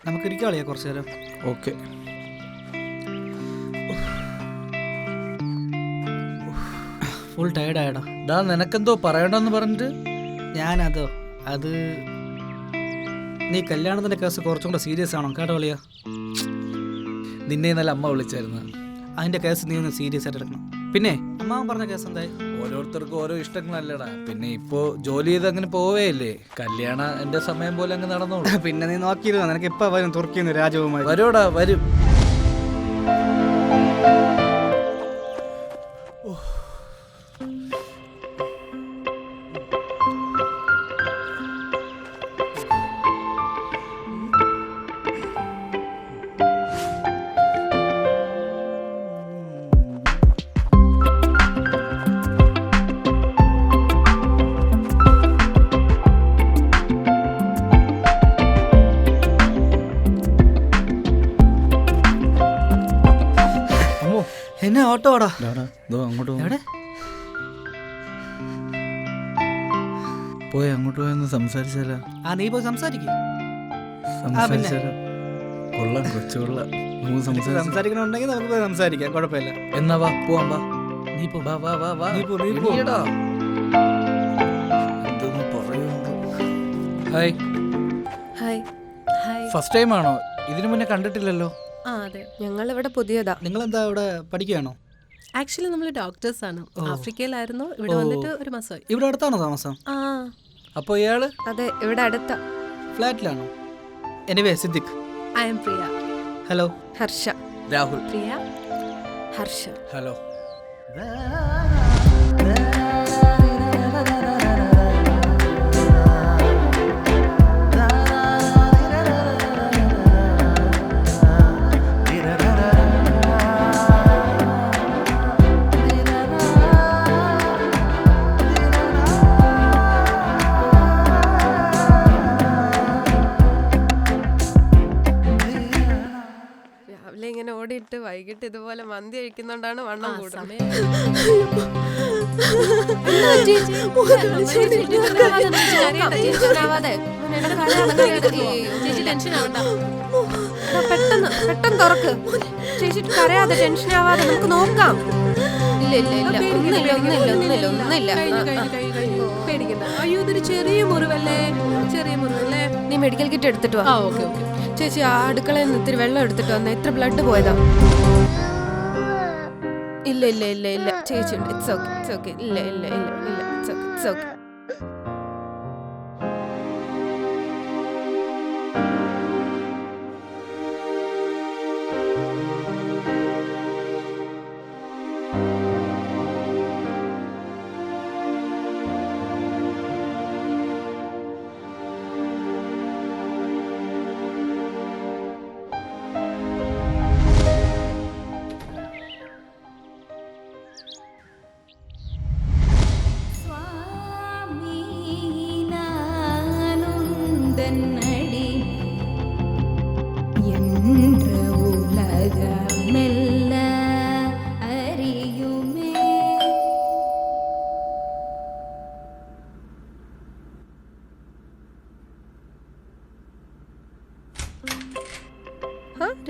നമുക്ക് ഇരിക്കാളിയാ കുറച്ചു നേരം. ഓക്കെ. ഫുൾ ടയർഡായടാ. ഡാ നിനക്കെന്തോ പറയണമെന്ന് പറഞ്ഞിട്ട്. ഞാനതോ അത് നീ കല്യാണത്തിൻ്റെ കേസ് കുറച്ചും കൂടെ സീരിയസ് ആണോ കേട്ടോ കളിയാ? നിന്നെ ഇന്നലെ അമ്മ വിളിച്ചായിരുന്നു. അതിൻ്റെ കേസ് നീ ഒന്ന് സീരിയസ് ആയിട്ട് എടുക്കണം. പിന്നെ അമ്മാവൻ പറഞ്ഞ കേസ് എന്തായി? ഓരോരുത്തർക്കും ഓരോ ഇഷ്ടങ്ങളല്ലടാ. പിന്നെ ഇപ്പോൾ ജോലി ചെയ്ത് അങ്ങനെ പോവേയല്ലേ. കല്യാണം എൻ്റെ സമയം പോലെ അങ്ങ് നടന്നോളൂ. പിന്നെ നീ നോക്കിയിരുന്നോ? നിനക്ക് എപ്പോൾ വരും തുർക്കിന്ന് രാജകുമാരി? വരോടാ വരും. എന്നെ ഓട്ടോ ഓടാ. അങ്ങോട്ട് എവിടെ പോയി? അങ്ങോട്ട് പോയെന്ന് സംസാരിച്ചാലോ? നീ പോയി സംസാരിക്കും. കൊള്ളാം, കൊച്ചു കൊള്ളാം. സംസാരിക്കണമെന്നുണ്ടെങ്കിൽ നമുക്ക് പോയി സംസാരിക്കാം, കുഴപ്പമില്ല. എന്നാ വാ പോവാം. വാ നീ പോ. വാ വാ വാ വാ. നീ എന്തൊന്നും പറയുന്നു. Hi. Hi. Hi. First time ആണോ? ഇതിനു മുന്നേ കണ്ടിട്ടില്ലല്ലോ. അതെ, ഞങ്ങൾ ഇവിടെ പുതിയതാ. നിങ്ങളെന്താ ഇവിടെ പഠിക്കുകയാണോ? ആക്ച്വലി നമ്മൾ ഡോക്ടേഴ്സ് ആണ്. ആഫ്രിക്കയിലായിരുന്നു, ഇവിടെ വന്നിട്ട് ഒരു മാസമായി. ഇവിടെ അടുത്താണോ താമസം? ആ അപ്പോൾ ഇയാള്? അതെ, ഇവിടെ അടുത്ത ഫ്ലാറ്റിലാണോ? Anyway Siddique. I'm Priya. Hello. Harsha. Rahul. Priya, Harsha. Hello. രാവിലെ ഇങ്ങനെ ഓടിയിട്ട് വൈകിട്ട് ഇതുപോലെ മന്തി കഴിക്കുന്നോണ്ടാണ് വണ്ണം കൂടുന്നത്. പെട്ടെന്ന് തുറക്ക് ചേച്ചി, കരയാതെ ടെൻഷൻ ആവാതെ നമുക്ക് നോക്കാം. ഇല്ല ഇല്ല ഇല്ല, ഒന്നുമില്ല. പേടിക്കണ്ട. അയ്യോ, ഇതൊരു ചെറിയ മുറിവല്ലേ. നീ മെഡിക്കൽ കിറ്റ് എടുത്തിട്ട് വാ. ഓക്കെ. ചേച്ചി, ആ അടുക്കളയിൽ നിന്ന് ഇത്തിരി വെള്ളം എടുത്തിട്ട് വന്നേ. ഇത്ര ബ്ലഡ് പോയതാ. ഇല്ല ചേച്ചി ഉണ്ട്. It's okay. ഇല്ല it's okay.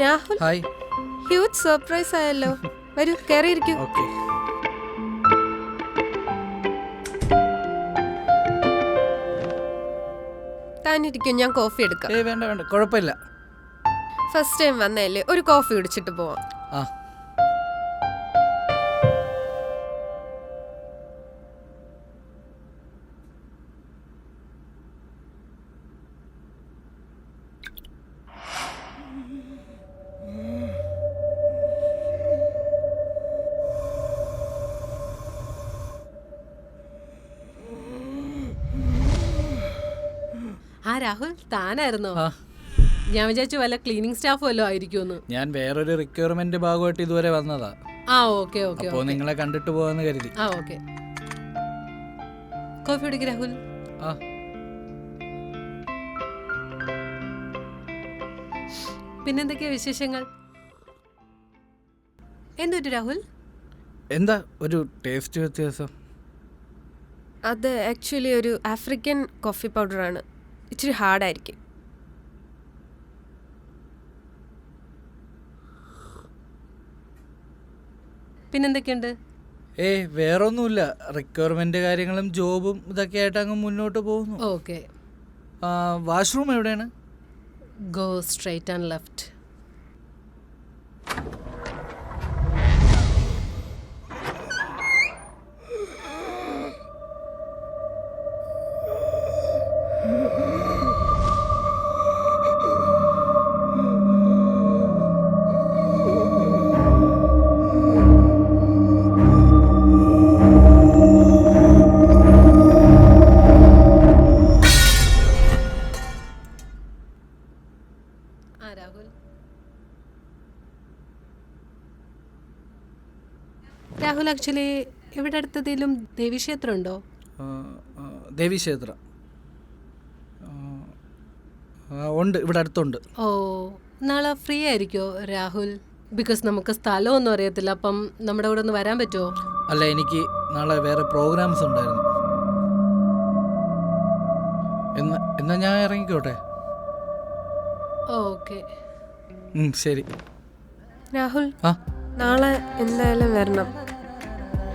Rahul, hi. Huge surprise ആയല്ലോ. വരൂ, കയറിയിരിക്കൂ. ഓക്കെ. താനിരിക്കും, ഞാൻ കോഫി എടുക്കാം. വേണ്ട കുഴപ്പമില്ല. ഫസ്റ്റ് ടൈം വന്നല്ലേ, ഒരു കോഫി കുടിച്ചിട്ട് പോവാം. ആ ആ രാഹുൽ താനായിരുന്നോ? ആ ഞാൻ വിചാരിച്ചു വല്ല ക്ലീനിങ് സ്റ്റാഫ് വല്ലതും ആയിരിക്കുമെന്ന്. ഞാൻ വേറൊരു റിക്വയർമെന്റ് ഭാഗമായിട്ട് ഇതുവരെ വന്നതാ. ആ ഓക്കെ ഓക്കെ അപ്പോ നിങ്ങളെ കണ്ടിട്ട് പോവാന്ന് കരുതി. ആ ഓക്കെ. കോഫി കുടിക്ക് രാഹുൽ. ആ പിന്നെന്തൊക്കെയാ വിശേഷങ്ങൾ? എന്തുപറ്റി രാഹുൽ? എന്താ ഒരു ടേസ്റ്റ് വ്യത്യാസം? അത് ആക്ച്വലി ഒരു ആഫ്രിക്കൻ കോഫി പൗഡറാണ്, ഇച്ചിരി ഹാർഡായിരിക്കും. പിന്നെന്തൊക്കെയുണ്ട്? വേറൊന്നുമില്ല, റിക്വയർമെന്റ് കാര്യങ്ങളും ജോബും ഇതൊക്കെ ആയിട്ട് അങ്ങ് മുന്നോട്ട് പോകുന്നു. ഓക്കെ. വാഷ്റൂം എവിടെയാണ്? Go straight and left. Rahul actually ഇവിടെ അടുത്തതിലും ദേവീക്ഷേത്രം ഉണ്ടോ? ദേവീക്ഷേത്രം ഉണ്ട്, ഇവിടെ അടുത്തുണ്ട്. ഓ, നാളെ ഫ്രീ ആയിരിക്കോ രാഹുൽ? ബിക്കോസ് നമുക്ക് സ്ഥലമൊന്നും അറിയത്തില്ല, അപ്പം നമ്മുടെ കൂടെ ഒന്ന് വരാൻ പറ്റുമോ? അല്ല, എനിക്ക് നാളെ വേറെ പ്രോഗ്രാംസ് ഉണ്ടായിരുന്നു. എന്നാ ഞാൻ ഇറങ്ങിക്കോട്ടെ? ഓക്കെ. ശരി രാഹുൽ, ആ നാളെ എന്തായാലും വരണം,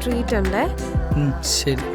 ട്രീറ്റ് ഉണ്ടേ. ശരി.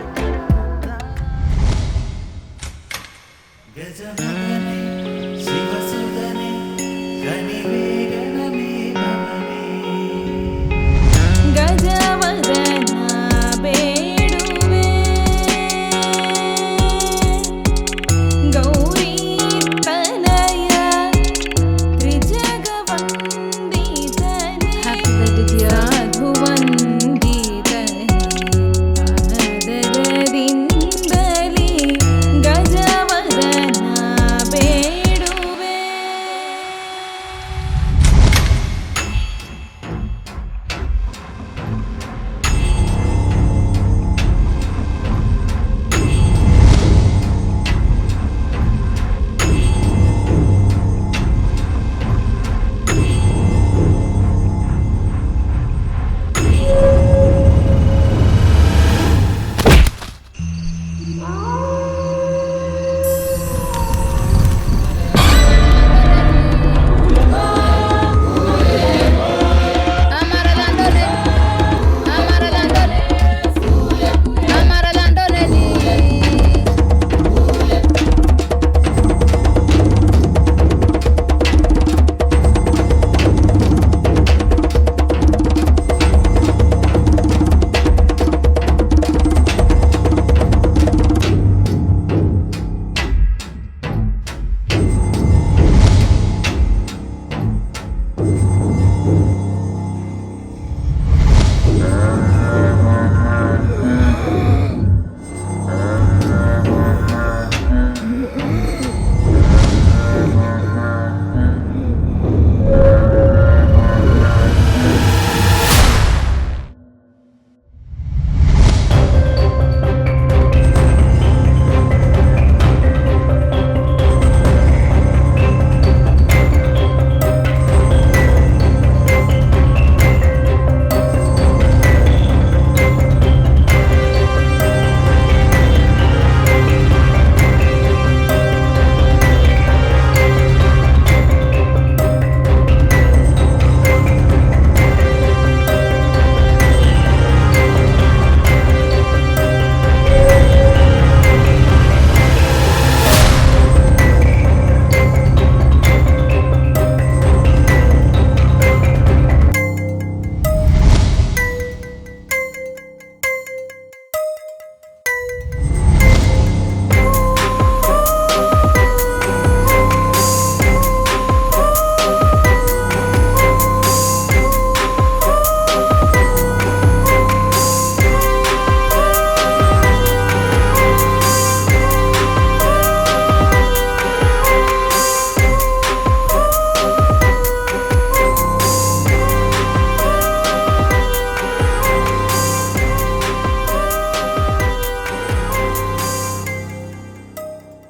Oh